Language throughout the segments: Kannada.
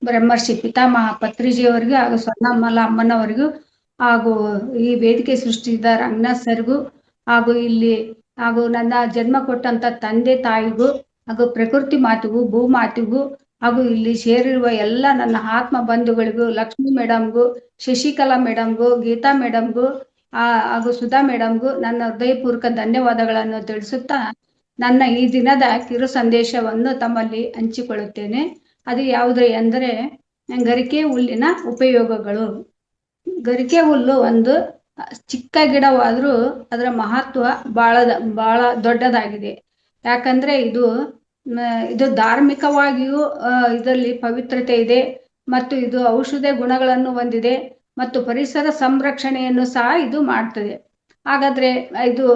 ಬ್ರಹ್ಮರ್ಷಿ ಪಿತಾಮಹ ಪತ್ರಿಜಿಯವರಿಗೂ ಹಾಗೂ ಸ್ವರ್ಣಮಲ ಅಮ್ಮನವರಿಗೂ ಹಾಗೂ ಈ ವೇದಿಕೆ ಸೃಷ್ಟಿಸಿದ ರಂಗನಾಥ್ ಸರ್ಗೂ ಹಾಗೂ ಇಲ್ಲಿ ಹಾಗೂ ನನ್ನ ಜನ್ಮ ಕೊಟ್ಟಂತ ತಂದೆ ತಾಯಿಗೂ ಹಾಗೂ ಪ್ರಕೃತಿ ಮಾತಿಗೂ ಭೂಮಾತಿಗೂ ಹಾಗೂ ಇಲ್ಲಿ ಸೇರಿರುವ ಎಲ್ಲ ನನ್ನ ಆತ್ಮ ಬಂಧುಗಳಿಗೂ ಲಕ್ಷ್ಮಿ ಮೇಡಮ್ಗೂ ಶಶಿಕಲಾ ಮೇಡಮ್ಗೂ ಗೀತಾ ಮೇಡಮ್ಗೂ ಹಾಗೂ ಸುಧಾ ಮೇಡಮ್ಗೂ ನನ್ನ ಹೃದಯಪೂರ್ವಕ ಧನ್ಯವಾದಗಳನ್ನು ತಿಳಿಸುತ್ತಾ ನನ್ನ ಈ ದಿನದ ಕಿರು ಸಂದೇಶವನ್ನು ತಮ್ಮಲ್ಲಿ ಹಂಚಿಕೊಳ್ಳುತ್ತೇನೆ. ಅದು ಯಾವುದು ಎಂದರೆ ಗರಿಕೆ ಹುಲ್ಲಿನ ಉಪಯೋಗಗಳು. ಗರಿಕೆ ಹುಲ್ಲು ಒಂದು ಚಿಕ್ಕ ಗಿಡವಾದ್ರೂ ಅದರ ಮಹತ್ವ ಬಹಳ ದೊಡ್ಡದಾಗಿದೆ. ಯಾಕಂದ್ರೆ ಇದು ಧಾರ್ಮಿಕವಾಗಿಯೂ ಇದರಲ್ಲಿ ಪವಿತ್ರತೆ ಇದೆ ಮತ್ತು ಇದು ಔಷಧ ಗುಣಗಳನ್ನು ಹೊಂದಿದೆ ಮತ್ತು ಪರಿಸರ ಸಂರಕ್ಷಣೆಯನ್ನು ಸಹ ಇದು ಮಾಡ್ತದೆ. ಹಾಗಾದ್ರೆ ಇದು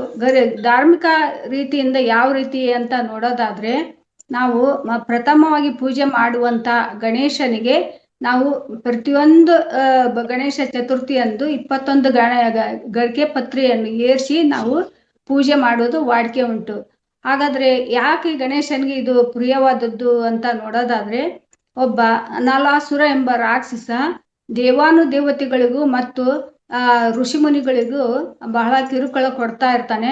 ಧಾರ್ಮಿಕ ರೀತಿಯಿಂದ ಯಾವ ರೀತಿ ಅಂತ ನೋಡೋದಾದ್ರೆ, ನಾವು ಪ್ರಥಮವಾಗಿ ಪೂಜೆ ಮಾಡುವಂತ ಗಣೇಶನಿಗೆ ನಾವು ಪ್ರತಿಯೊಂದು ಗಣೇಶ ಚತುರ್ಥಿಯಂದು 21 ಗರಿಕೆ ಪತ್ರೆಯನ್ನು ಏರಿಸಿ ನಾವು ಪೂಜೆ ಮಾಡೋದು ವಾಡಿಕೆ ಉಂಟು. ಹಾಗಾದ್ರೆ ಯಾಕೆ ಗಣೇಶನಿಗೆ ಇದು ಪ್ರಿಯವಾದದ್ದು ಅಂತ ನೋಡೋದಾದ್ರೆ, ಒಬ್ಬ ನಲಾಸುರ ಎಂಬ ರಾಕ್ಷಸ ದೇವಾನುದೇವತೆಗಳಿಗೂ ಮತ್ತು ಋಷಿ ಮುನಿಗಳಿಗೂ ಬಹಳ ಕಿರುಕುಳ ಕೊಡ್ತಾ ಇರ್ತಾನೆ.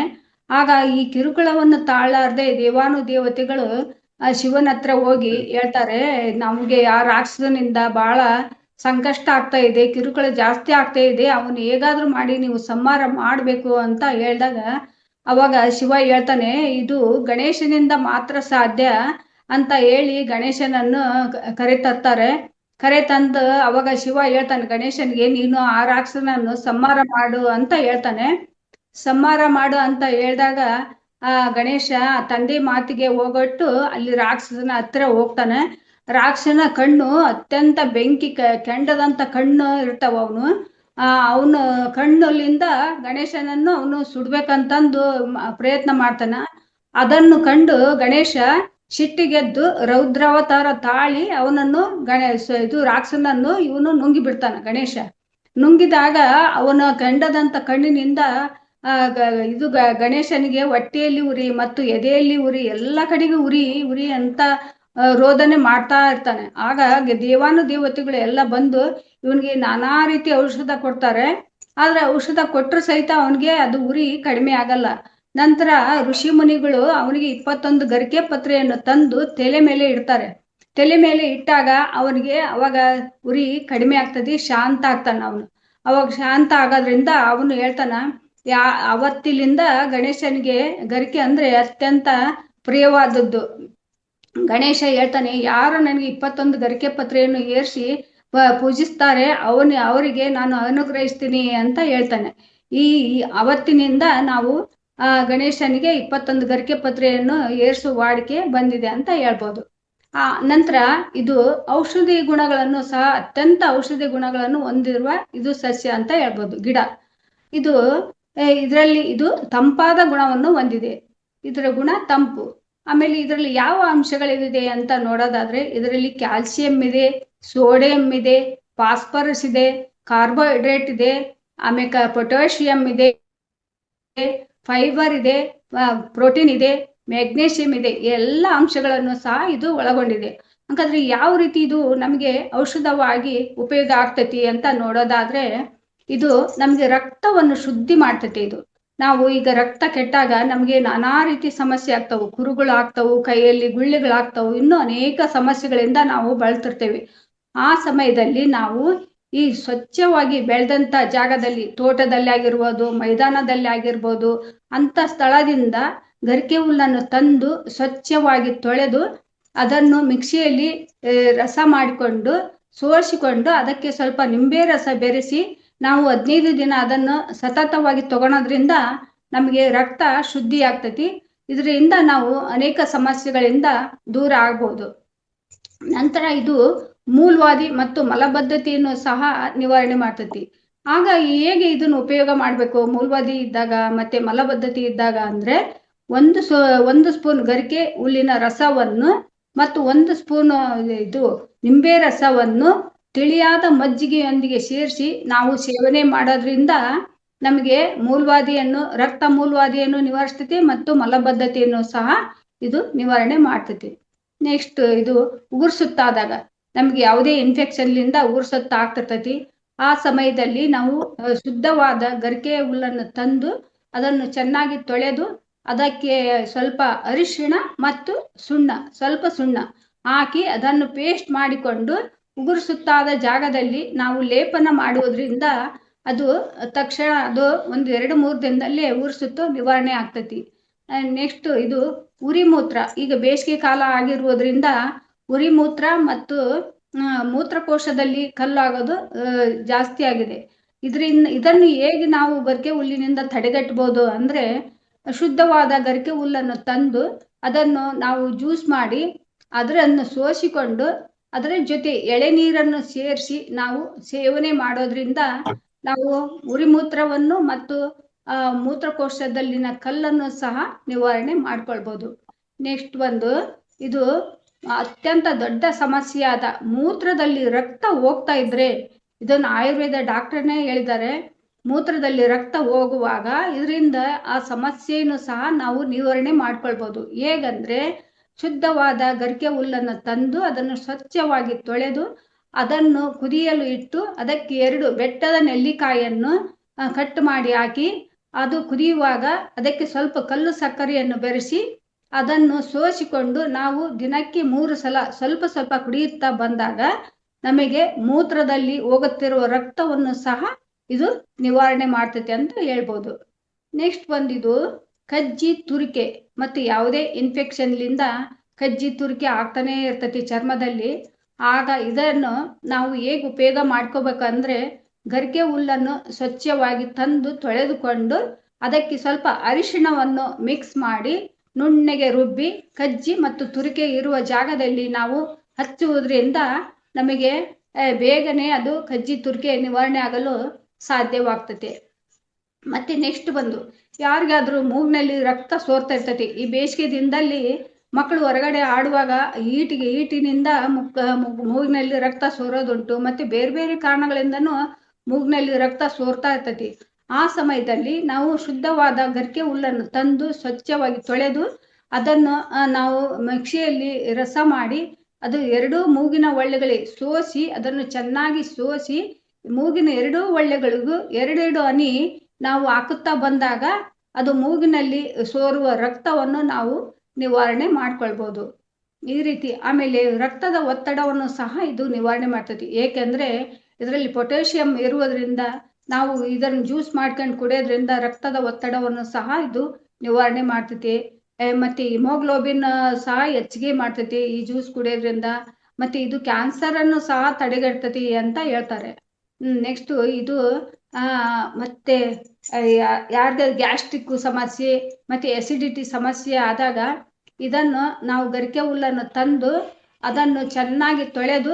ಆಗ ಈ ಕಿರುಕುಳವನ್ನು ತಾಳಾರ್ದೆ ದೇವಾನುದೇವತೆಗಳು ಶಿವನ ಹತ್ರ ಹೋಗಿ ಹೇಳ್ತಾರೆ, ನಮ್ಗೆ ಆ ರಾಕ್ಷಸನಿಂದ ಬಹಳ ಸಂಕಷ್ಟ ಆಗ್ತಾ ಇದೆ, ಕಿರುಕುಳ ಜಾಸ್ತಿ ಆಗ್ತಾ ಇದೆ, ಅವನು ಹೇಗಾದ್ರೂ ಮಾಡಿ ನೀವು ಸಂಹಾರ ಮಾಡ್ಬೇಕು ಅಂತ ಹೇಳಿದಾಗ ಅವಾಗ ಶಿವ ಹೇಳ್ತಾನೆ, ಇದು ಗಣೇಶನಿಂದ ಮಾತ್ರ ಸಾಧ್ಯ ಅಂತ ಹೇಳಿ ಗಣೇಶನನ್ನು ಕರೆ ತಂದು ಅವಾಗ ಶಿವ ಹೇಳ್ತಾನೆ ಗಣೇಶನ್ಗೆ, ನೀನು ಆ ರಾಕ್ಷಸನನ್ನು ಸಂಹಾರ ಮಾಡು ಅಂತ ಹೇಳ್ತಾನೆ. ಸಂಹಾರ ಮಾಡು ಅಂತ ಹೇಳಿದಾಗ ಗಣೇಶ ತಂದೆ ಮಾತಿಗೆ ಹೋಗೊಟ್ಟು ಅಲ್ಲಿ ರಾಕ್ಷಸನ ಹತ್ರ ಹೋಗ್ತಾನೆ. ರಾಕ್ಷಸನ ಕಣ್ಣು ಅತ್ಯಂತ ಬೆಂಕಿ ಕೆಂಡದಂತ ಕಣ್ಣು ಇರ್ತಾವ. ಅವನು ಕಣ್ಣಲ್ಲಿಂದ ಗಣೇಶನನ್ನು ಅವನು ಸುಡ್ಬೇಕಂತಂದು ಪ್ರಯತ್ನ ಮಾಡ್ತಾನ. ಅದನ್ನು ಕಂಡು ಗಣೇಶ ಸಿಟ್ಟಿಗೆದ್ದು ರೌದ್ರಾವತಾರ ತಾಳಿ ಅವನನ್ನು ರಾಕ್ಷಸನನ್ನು ಇವನು ನುಂಗಿ ಬಿಡ್ತಾನ. ಗಣೇಶ ನುಂಗಿದಾಗ ಅವನ ಕೆಂಡದಂತ ಕಣ್ಣಿನಿಂದ ಗಣೇಶನಿಗೆ ಹೊಟ್ಟೆಯಲ್ಲಿ ಉರಿ ಮತ್ತು ಎದೆಯಲ್ಲಿ ಉರಿ, ಎಲ್ಲ ಕಡೆಗೂ ಉರಿ ಅಂತ ರೋದನೆ ಮಾಡ್ತಾ ಇರ್ತಾನೆ. ಆಗ ದೇವಾನುದೇವತೆಗಳು ಎಲ್ಲ ಬಂದು ಇವನಿಗೆ ನಾನಾ ರೀತಿ ಔಷಧ ಕೊಡ್ತಾರೆ. ಆದ್ರೆ ಔಷಧ ಕೊಟ್ಟರು ಸಹಿತ ಅವನಿಗೆ ಅದು ಉರಿ ಕಡಿಮೆ ಆಗಲ್ಲ. ನಂತರ ಋಷಿ ಮುನಿಗಳು ಅವನಿಗೆ 21 ಗರಿಕೆ ಪತ್ರೆಯನ್ನು ತಂದು ತಲೆ ಮೇಲೆ ಇಡ್ತಾರೆ. ತಲೆ ಮೇಲೆ ಇಟ್ಟಾಗ ಅವನಿಗೆ ಅವಾಗ ಉರಿ ಕಡಿಮೆ ಆಗ್ತದೆ, ಶಾಂತ ಆಗ್ತಾನ. ಅವಾಗ ಶಾಂತ ಆಗೋದ್ರಿಂದ ಅವನು ಹೇಳ್ತಾನ, ಅವತ್ತಿಲಿಂದ ಗಣೇಶನಿಗೆ ಗರಿಕೆ ಅಂದ್ರೆ ಅತ್ಯಂತ ಪ್ರಿಯವಾದದ್ದು. ಗಣೇಶ ಹೇಳ್ತಾನೆ, ಯಾರು ನನಗೆ 21 ಗರಿಕೆ ಪತ್ರೆಯನ್ನು ಏರಿಸಿ ಪೂಜಿಸ್ತಾರೆ ಅವರಿಗೆ ನಾನು ಅನುಗ್ರಹಿಸ್ತೀನಿ ಅಂತ ಹೇಳ್ತಾನೆ. ಅವತ್ತಿನಿಂದ ನಾವು ಗಣೇಶನಿಗೆ 21 ಗರಿಕೆ ಪತ್ರೆಯನ್ನು ಏರಿಸುವ ವಾಡಿಕೆ ಬಂದಿದೆ ಅಂತ ಹೇಳ್ಬೋದು. ನಂತರ ಇದು ಔಷಧಿ ಗುಣಗಳನ್ನು ಸಹ ಅತ್ಯಂತ ಔಷಧಿ ಗುಣಗಳನ್ನು ಹೊಂದಿರುವ ಇದು ಸಸ್ಯ ಅಂತ ಹೇಳ್ಬೋದು, ಗಿಡ. ಇದು ತಂಪಾದ ಗುಣವನ್ನು ಹೊಂದಿದೆ. ಇದರ ಗುಣ ತಂಪು. ಆಮೇಲೆ ಇದರಲ್ಲಿ ಯಾವ ಅಂಶಗಳಿದೆ ಅಂತ ನೋಡೋದಾದ್ರೆ, ಇದರಲ್ಲಿ ಕ್ಯಾಲ್ಸಿಯಂ ಇದೆ, ಸೋಡಿಯಂ ಇದೆ, ಫಾಸ್ಫರಸ್ ಇದೆ, ಕಾರ್ಬೋಹೈಡ್ರೇಟ್ ಇದೆ, ಆಮೇಲೆ ಪೊಟ್ಯಾಷಿಯಂ ಇದೆ, ಫೈಬರ್ ಇದೆ, ಪ್ರೋಟೀನ್ ಇದೆ, ಮ್ಯಾಗ್ನೇಷಿಯಂ ಇದೆ. ಎಲ್ಲ ಅಂಶಗಳನ್ನು ಸಹ ಇದು ಒಳಗೊಂಡಿದೆ. ಹಾಗಾದ್ರೆ ಯಾವ ರೀತಿ ಇದು ನಮಗೆ ಔಷಧವಾಗಿ ಉಪಯೋಗ ಆಗ್ತತಿ ಅಂತ ನೋಡೋದಾದ್ರೆ, ಇದು ನಮ್ಗೆ ರಕ್ತವನ್ನು ಶುದ್ಧಿ ಮಾಡ್ತತಿ. ನಾವು ಈಗ ರಕ್ತ ಕೆಟ್ಟಾಗ ನಮ್ಗೆ ನಾನಾ ರೀತಿ ಸಮಸ್ಯೆ ಆಗ್ತಾವು, ಕುರುಗಳಾಗ್ತಾವು, ಕೈಯಲ್ಲಿ ಗುಳ್ಳೆಗಳಾಗ್ತಾವು, ಇನ್ನೂ ಅನೇಕ ಸಮಸ್ಯೆಗಳಿಂದ ನಾವು ಬಳಲ್ತಿರ್ತೇವೆ. ಆ ಸಮಯದಲ್ಲಿ ನಾವು ಈ ಸ್ವಚ್ಛವಾಗಿ ಬೆಳೆದಂತ ಜಾಗದಲ್ಲಿ, ತೋಟದಲ್ಲಿ ಆಗಿರ್ಬೋದು, ಮೈದಾನದಲ್ಲಿ ಆಗಿರ್ಬೋದು, ಅಂತ ಸ್ಥಳದಿಂದ ಗರಿಕೆ ಹುಲ್ಲನ್ನು ತಂದು ಸ್ವಚ್ಛವಾಗಿ ತೊಳೆದು ಅದನ್ನು ಮಿಕ್ಸಿಯಲ್ಲಿ ರಸ ಮಾಡಿಕೊಂಡು ಸೋಸಿಕೊಂಡು ಅದಕ್ಕೆ ಸ್ವಲ್ಪ ನಿಂಬೆ ರಸ ಬೆರೆಸಿ ನಾವು 15 ದಿನ ಅದನ್ನು ಸತತವಾಗಿ ತಗೊಳೋದ್ರಿಂದ ನಮಗೆ ರಕ್ತ ಶುದ್ಧಿ ಆಗ್ತತಿ. ಇದರಿಂದ ನಾವು ಅನೇಕ ಸಮಸ್ಯೆಗಳಿಂದ ದೂರ ಆಗ್ಬೋದು. ನಂತರ ಇದು ಮೂಲವಾದಿ ಮತ್ತು ಮಲಬದ್ಧತೆಯನ್ನು ಸಹ ನಿವಾರಣೆ ಮಾಡ್ತತಿ. ಆಗ ಹೇಗೆ ಇದನ್ನು ಉಪಯೋಗ ಮಾಡಬೇಕು ಮೂಲವಾದಿ ಇದ್ದಾಗ ಮತ್ತೆ ಮಲಬದ್ಧತೆ ಇದ್ದಾಗ ಅಂದ್ರೆ, ಒಂದು ಸ್ಪೂನ್ ಗರಿಕೆ ಹುಲ್ಲಿನ ರಸವನ್ನು ಮತ್ತು 1 ಸ್ಪೂನ್ ನಿಂಬೆ ರಸವನ್ನು ತಿಳಿಯಾದ ಮಜ್ಜಿಗೆಯೊಂದಿಗೆ ಸೇರಿಸಿ ನಾವು ಸೇವನೆ ಮಾಡೋದ್ರಿಂದ ನಮಗೆ ರಕ್ತ ಮೂಲವಾದಿಯನ್ನು ನಿವಾರಿಸ್ತೈತಿ ಮತ್ತು ಮಲಬದ್ಧತೆಯನ್ನು ಸಹ ಇದು ನಿವಾರಣೆ ಮಾಡ್ತೈತಿ. ನೆಕ್ಸ್ಟ್ ಇದು ಉಗುರು ಸುತ್ತಾದಾಗ ನಮ್ಗೆ ಯಾವುದೇ ಇನ್ಫೆಕ್ಷನ್ಲಿಂದ ಉಗುರು ಸತ್ತು ಆಗ್ತಿರ್ತೈತಿ. ಆ ಸಮಯದಲ್ಲಿ ನಾವು ಶುದ್ಧವಾದ ಗರಿಕೆ ಹುಲ್ಲನ್ನು ತಂದು ಅದನ್ನು ಚೆನ್ನಾಗಿ ತೊಳೆದು ಅದಕ್ಕೆ ಸ್ವಲ್ಪ ಅರಿಶಿಣ ಮತ್ತು ಸ್ವಲ್ಪ ಸುಣ್ಣ ಹಾಕಿ ಅದನ್ನು ಪೇಸ್ಟ್ ಮಾಡಿಕೊಂಡು ಉಗುರು ಸುತ್ತಾದ ಜಾಗದಲ್ಲಿ ನಾವು ಲೇಪನ ಮಾಡುವುದರಿಂದ ಅದು ತಕ್ಷಣ ಅದು ಒಂದು 2-3 ದಿನದಲ್ಲಿ ಉಗುರು ಸುತ್ತು ನಿವಾರಣೆ ಆಗ್ತೈತಿ. ನೆಕ್ಸ್ಟ್ ಇದು ಉರಿ ಮೂತ್ರ. ಈಗ ಬೇಸಿಗೆ ಕಾಲ ಆಗಿರುವುದರಿಂದ ಉರಿ ಮೂತ್ರ ಮತ್ತು ಮೂತ್ರಕೋಶದಲ್ಲಿ ಕಲ್ಲಾಗೋದು ಜಾಸ್ತಿ ಆಗಿದೆ. ಇದನ್ನು ಹೇಗೆ ನಾವು ಗರಿಕೆ ಹುಲ್ಲಿನಿಂದ ತಡೆಗಟ್ಟಬಹುದು ಅಂದ್ರೆ, ಶುದ್ಧವಾದ ಗರಿಕೆ ಹುಲ್ಲನ್ನು ತಂದು ಅದನ್ನು ನಾವು ಜ್ಯೂಸ್ ಮಾಡಿ ಅದನ್ನು ಸೋಸಿಕೊಂಡು ಅದರ ಜೊತೆ ಎಳೆನೀರನ್ನು ಸೇರಿಸಿ ನಾವು ಸೇವನೆ ಮಾಡೋದ್ರಿಂದ ನಾವು ಉರಿ ಮೂತ್ರವನ್ನು ಮತ್ತು ಮೂತ್ರಕೋಶದಲ್ಲಿನ ಕಲ್ಲನ್ನು ಸಹ ನಿವಾರಣೆ ಮಾಡ್ಕೊಳ್ಬಹುದು. ನೆಕ್ಸ್ಟ್ ಇದು ಅತ್ಯಂತ ದೊಡ್ಡ ಸಮಸ್ಯೆಯಾದ ಮೂತ್ರದಲ್ಲಿ ರಕ್ತ ಹೋಗ್ತಾ ಇದ್ರೆ, ಇದನ್ನು ಆಯುರ್ವೇದ ಡಾಕ್ಟರ್ನೇ ಹೇಳಿದ್ದಾರೆ. ಮೂತ್ರದಲ್ಲಿ ರಕ್ತ ಹೋಗುವಾಗ ಇದರಿಂದ ಆ ಸಮಸ್ಯೆಯನ್ನು ಸಹ ನಾವು ನಿವಾರಣೆ ಮಾಡ್ಕೊಳ್ಬಹುದು. ಹೇಗಂದ್ರೆ, ಶುದ್ಧವಾದ ಗರಿಕೆ ಹುಲ್ಲನ್ನು ತಂದು ಅದನ್ನು ಸ್ವಚ್ಛವಾಗಿ ತೊಳೆದು ಅದನ್ನು ಕುದಿಯಲು ಇಟ್ಟು ಅದಕ್ಕೆ 2 ಬೆಟ್ಟದ ನೆಲ್ಲಿಕಾಯನ್ನು ಕಟ್ ಮಾಡಿ ಹಾಕಿ ಅದು ಕುದಿಯುವಾಗ ಅದಕ್ಕೆ ಸ್ವಲ್ಪ ಕಲ್ಲು ಸಕ್ಕರೆಯನ್ನು ಬೆರೆಸಿ ಅದನ್ನು ಸೋಸಿಕೊಂಡು ನಾವು ದಿನಕ್ಕೆ 3 ಸಲ ಸ್ವಲ್ಪ ಸ್ವಲ್ಪ ಕುಡಿಯುತ್ತಾ ಬಂದಾಗ ನಮಗೆ ಮೂತ್ರದಲ್ಲಿ ಹೋಗುತ್ತಿರುವ ರಕ್ತವನ್ನು ಸಹ ಇದು ನಿವಾರಣೆ ಮಾಡ್ತೈತೆ ಅಂತ ಹೇಳ್ಬೋದು. ನೆಕ್ಸ್ಟ್ ಇದು ಕಜ್ಜಿ ತುರಿಕೆ. ಮತ್ತು ಯಾವುದೇ ಇನ್ಫೆಕ್ಷನ್ಲಿಂದ ಕಜ್ಜಿ ತುರಿಕೆ ಆಗ್ತಾನೆ ಇರ್ತೈತಿ ಚರ್ಮದಲ್ಲಿ. ಆಗ ಇದನ್ನು ನಾವು ಹೇಗೆ ಉಪಯೋಗ ಮಾಡ್ಕೋಬೇಕಂದ್ರೆ, ಗರಿಕೆ ಹುಲ್ಲನ್ನು ಸ್ವಚ್ಛವಾಗಿ ತಂದು ತೊಳೆದುಕೊಂಡು ಅದಕ್ಕೆ ಸ್ವಲ್ಪ ಅರಿಶಿಣವನ್ನು ಮಿಕ್ಸ್ ಮಾಡಿ ನುಣ್ಣಗೆ ರುಬ್ಬಿ ಕಜ್ಜಿ ಮತ್ತು ತುರಿಕೆ ಇರುವ ಜಾಗದಲ್ಲಿ ನಾವು ಹಚ್ಚುವುದರಿಂದ ನಮಗೆ ಬೇಗನೆ ಅದು ಕಜ್ಜಿ ತುರಿಕೆ ನಿವಾರಣೆ ಆಗಲು ಸಾಧ್ಯವಾಗ್ತದೆ. ಮತ್ತೆ ನೆಕ್ಸ್ಟ್ ಯಾರಿಗಾದ್ರೂ ಮೂಗಿನಲ್ಲಿ ರಕ್ತ ಸೋರ್ತಾ ಇರ್ತೈತಿ. ಈ ಬೇಸಿಗೆ ದಿನದಲ್ಲಿ ಮಕ್ಕಳು ಹೊರಗಡೆ ಆಡುವಾಗ ಈಟಿನಿಂದ ಮೂಗಿನಲ್ಲಿ ರಕ್ತ ಸೋರೋದುಂಟು. ಮತ್ತೆ ಬೇರೆ ಬೇರೆ ಕಾರಣಗಳಿಂದನೂ ಮೂಗಿನಲ್ಲಿ ರಕ್ತ ಸೋರ್ತಾ ಇರ್ತೈತಿ. ಆ ಸಮಯದಲ್ಲಿ ನಾವು ಶುದ್ಧವಾದ ಗರಿಕೆ ಹುಲ್ಲನ್ನು ತಂದು ಸ್ವಚ್ಛವಾಗಿ ತೊಳೆದು ಅದನ್ನು ನಾವು ಮಿಕ್ಸಿಯಲ್ಲಿ ರಸ ಮಾಡಿ ಅದು 2 ಮೂಗಿನ ಹೊಳ್ಳೆಗಳಿಗೆ ಸೋಸಿ ಅದನ್ನು ಚೆನ್ನಾಗಿ ಸೋಸಿ ಮೂಗಿನ 2 ಹೊಳ್ಳೆಗಳಿಗೂ 2 ಹನಿ ನಾವು ಹಾಕುತ್ತಾ ಬಂದಾಗ ಅದು ಮೂಗಿನಲ್ಲಿ ಸೋರುವ ರಕ್ತವನ್ನು ನಾವು ನಿವಾರಣೆ ಮಾಡ್ಕೊಳ್ಬೋದು. ಈ ರೀತಿ ಆಮೇಲೆ ರಕ್ತದ ಒತ್ತಡವನ್ನು ಸಹ ಇದು ನಿವಾರಣೆ ಮಾಡ್ತೈತಿ. ಏಕೆಂದ್ರೆ ಇದರಲ್ಲಿ ಪೊಟ್ಯಾಷಿಯಂ ಇರುವುದರಿಂದ ನಾವು ಇದನ್ನು ಜ್ಯೂಸ್ ಮಾಡ್ಕೊಂಡು ಕುಡಿಯೋದ್ರಿಂದ ರಕ್ತದ ಒತ್ತಡವನ್ನು ಸಹ ಇದು ನಿವಾರಣೆ ಮಾಡ್ತೈತಿ. ಮತ್ತೆ ಹಿಮೋಗ್ಲೋಬಿನ್ ಸಹ ಹೆಚ್ಚಿಗೆ ಮಾಡ್ತೈತಿ ಈ ಜ್ಯೂಸ್ ಕುಡಿಯೋದ್ರಿಂದ. ಮತ್ತೆ ಇದು ಕ್ಯಾನ್ಸರ್ ಅನ್ನು ಸಹ ತಡೆಗಟ್ತೈತಿ ಅಂತ ಹೇಳ್ತಾರೆ. ನೆಕ್ಸ್ಟ್ ಇದು ಮತ್ತೆ ಯಾರ್ದು ಗ್ಯಾಸ್ಟ್ರಿಕ್ ಸಮಸ್ಯೆ ಮತ್ತೆ ಎಸಿಡಿಟಿ ಸಮಸ್ಯೆ ಆದಾಗ ಇದನ್ನು ನಾವು ಗರಿಕೆ ಹುಲ್ಲನ್ನು ತಂದು ಅದನ್ನು ಚೆನ್ನಾಗಿ ತೊಳೆದು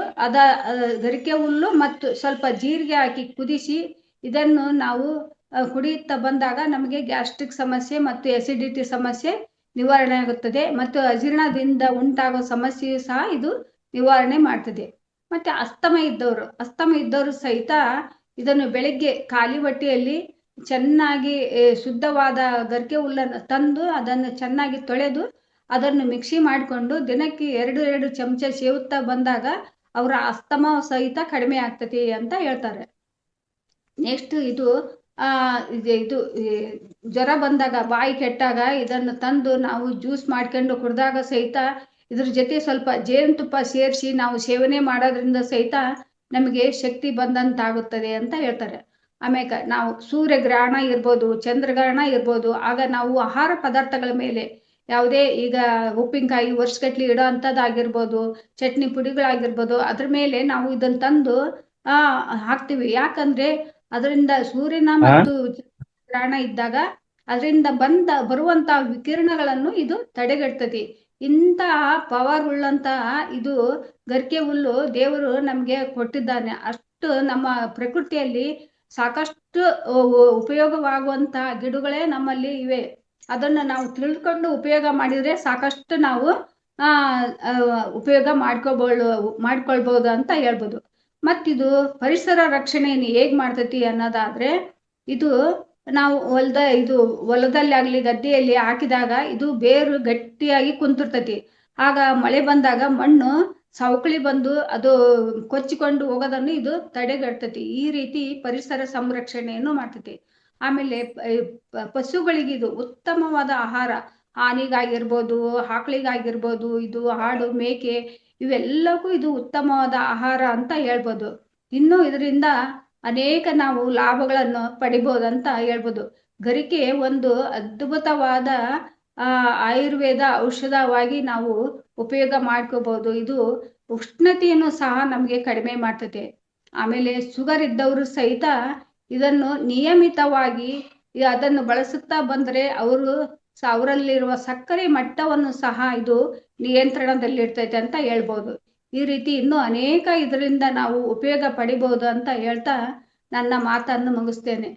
ಗರಿಕೆ ಹುಲ್ಲು ಮತ್ತು ಸ್ವಲ್ಪ ಜೀರಿಗೆ ಹಾಕಿ ಕುದಿಸಿ ಇದನ್ನು ನಾವು ಕುಡಿಯುತ್ತಾ ಬಂದಾಗ ನಮಗೆ ಗ್ಯಾಸ್ಟ್ರಿಕ್ ಸಮಸ್ಯೆ ಮತ್ತು ಎಸಿಡಿಟಿ ಸಮಸ್ಯೆ ನಿವಾರಣೆ ಆಗುತ್ತದೆ. ಮತ್ತು ಅಜೀರ್ಣದಿಂದ ಉಂಟಾಗೋ ಸಮಸ್ಯೆಯು ಸಹ ಇದು ನಿವಾರಣೆ ಮಾಡ್ತದೆ. ಮತ್ತೆ ಅಸ್ತಮ ಇದ್ದವರು ಸಹಿತ ಇದನ್ನು ಬೆಳಗ್ಗೆ ಖಾಲಿ ಹೊಟ್ಟೆಯಲ್ಲಿ ಚೆನ್ನಾಗಿ ಶುದ್ಧವಾದ ಗರಿಕೆ ಹುಲ್ಲನ್ನು ತಂದು ಅದನ್ನು ಚೆನ್ನಾಗಿ ತೊಳೆದು ಅದನ್ನು ಮಿಕ್ಸಿ ಮಾಡಿಕೊಂಡು ದಿನಕ್ಕೆ 2 ಚಮಚ ಸೇವುತ್ತಾ ಬಂದಾಗ ಅವರ ಅಸ್ತಮ ಸಹಿತ ಕಡಿಮೆ ಆಗ್ತದೆ ಅಂತ ಹೇಳ್ತಾರೆ. ನೆಕ್ಸ್ಟ್ ಇದು ಜ್ವರ ಬಂದಾಗ, ಬಾಯಿ ಕೆಟ್ಟಾಗ ಇದನ್ನು ತಂದು ನಾವು ಜ್ಯೂಸ್ ಮಾಡ್ಕೊಂಡು ಕುಡಿದಾಗ ಸಹಿತ ಇದ್ರ ಜೊತೆ ಸ್ವಲ್ಪ ಜೇನುತುಪ್ಪ ಸೇರಿಸಿ ನಾವು ಸೇವನೆ ಮಾಡೋದ್ರಿಂದ ಸಹಿತ ನಮಗೆ ಶಕ್ತಿ ಬಂದಂತಾಗುತ್ತದೆ ಅಂತ ಹೇಳ್ತಾರೆ. ಆಮೇಲೆ ನಾವು ಸೂರ್ಯಗ್ರಹಣ ಇರ್ಬೋದು, ಚಂದ್ರಗ್ರಹಣ ಇರ್ಬೋದು, ಆಗ ನಾವು ಆಹಾರ ಪದಾರ್ಥಗಳ ಮೇಲೆ ಯಾವುದೇ ಈಗ ಉಪ್ಪಿನಕಾಯಿ ವರ್ಷಗಟ್ಲಿ ಇಡೋ ಅಂಥದ್ದಾಗಿರ್ಬೋದು, ಚಟ್ನಿ ಪುಡಿಗಳಾಗಿರ್ಬೋದು, ಅದ್ರ ಮೇಲೆ ನಾವು ಇದನ್ನು ತಂದು ಹಾಕ್ತಿವಿ. ಯಾಕಂದ್ರೆ ಅದರಿಂದ ಸೂರ್ಯನ ಮತ್ತು ಗ್ರಹಣ ಇದ್ದಾಗ ಅದರಿಂದ ಬರುವಂತಹ ವಿಕಿರಣಗಳನ್ನು ಇದು ತಡೆಗಟ್ತದೆ. ಇಂತಹ ಪವರ್ ಉಳ್ಳಂತಹ ಇದು ಗರಿಕೆ ಹುಲ್ಲು ದೇವರು ನಮಗೆ ಕೊಟ್ಟಿದ್ದಾನೆ. ಅಷ್ಟು ನಮ್ಮ ಪ್ರಕೃತಿಯಲ್ಲಿ ಸಾಕಷ್ಟು ಉಪಯೋಗವಾಗುವಂತಹ ಗಿಡಗಳೇ ನಮ್ಮಲ್ಲಿ ಇವೆ. ಅದನ್ನು ನಾವು ತಿಳ್ಕೊಂಡು ಉಪಯೋಗ ಮಾಡಿದ್ರೆ ಸಾಕಷ್ಟು ನಾವು ಉಪಯೋಗ ಮಾಡ್ಕೊಳ್ಬಹುದು ಅಂತ ಹೇಳ್ಬೋದು. ಮತ್ತಿದು ಪರಿಸರ ರಕ್ಷಣೆಯನ್ನು ಹೇಗ್ ಮಾಡ್ತೈತಿ ಅನ್ನೋದಾದ್ರೆ, ಇದು ನಾವು ಹೊಲದಲ್ಲಿ ಆಗ್ಲಿ ಗದ್ದೆಯಲ್ಲಿ ಹಾಕಿದಾಗ ಇದು ಬೇರು ಗಟ್ಟಿಯಾಗಿ ಕುಂತಿರ್ತೈತಿ. ಆಗ ಮಳೆ ಬಂದಾಗ ಮಣ್ಣು ಸವಕಳಿ ಬಂದು ಅದು ಕೊಚ್ಚಿಕೊಂಡು ಹೋಗೋದನ್ನು ಇದು ತಡೆಗಟ್ಟತಿ. ಈ ರೀತಿ ಪರಿಸರ ಸಂರಕ್ಷಣೆಯನ್ನು ಮಾಡ್ತತಿ. ಆಮೇಲೆ ಪಶುಗಳಿಗೆ ಇದು ಉತ್ತಮವಾದ ಆಹಾರ. ಆನೆಗಾಗಿರ್ಬೋದು, ಆಕಳಿಗಾಗಿರ್ಬೋದು, ಇದು ಆಡು ಮೇಕೆ ಇವೆಲ್ಲಕ್ಕೂ ಇದು ಉತ್ತಮವಾದ ಆಹಾರ ಅಂತ ಹೇಳ್ಬೋದು. ಇನ್ನು ಇದರಿಂದ ಅನೇಕ ನಾವು ಲಾಭಗಳನ್ನು ಪಡಿಬೋದಂತ ಹೇಳ್ಬೋದು. ಗರಿಕೆ ಒಂದು ಅದ್ಭುತವಾದ ಆಯುರ್ವೇದ ಔಷಧವಾಗಿ ನಾವು ಉಪಯೋಗ ಮಾಡ್ಕೋಬಹುದು. ಇದು ಉಷ್ಣತೆಯನ್ನು ಸಹ ನಮಗೆ ಕಡಿಮೆ ಮಾಡ್ತದೆ. ಆಮೇಲೆ ಶುಗರ್ ಇದ್ದವರು ಸಹಿತ ಇದನ್ನು ನಿಯಮಿತವಾಗಿ ಅದನ್ನು ಬಳಸುತ್ತಾ ಬಂದರೆ ಅವರಲ್ಲಿರುವ ಸಕ್ಕರೆ ಮಟ್ಟವನ್ನು ಸಹ ಇದು ನಿಯಂತ್ರಣದಲ್ಲಿರ್ತೈತೆ ಅಂತ ಹೇಳ್ಬೋದು. ಈ ರೀತಿ ಇನ್ನೂ ಅನೇಕ ಇದರಿಂದ ನಾವು ಉಪಯೋಗ ಪಡಿಬಹುದು ಅಂತ ಹೇಳ್ತಾ ನನ್ನ ಮಾತನ್ನು ಮುಗಿಸ್ತೇನೆ.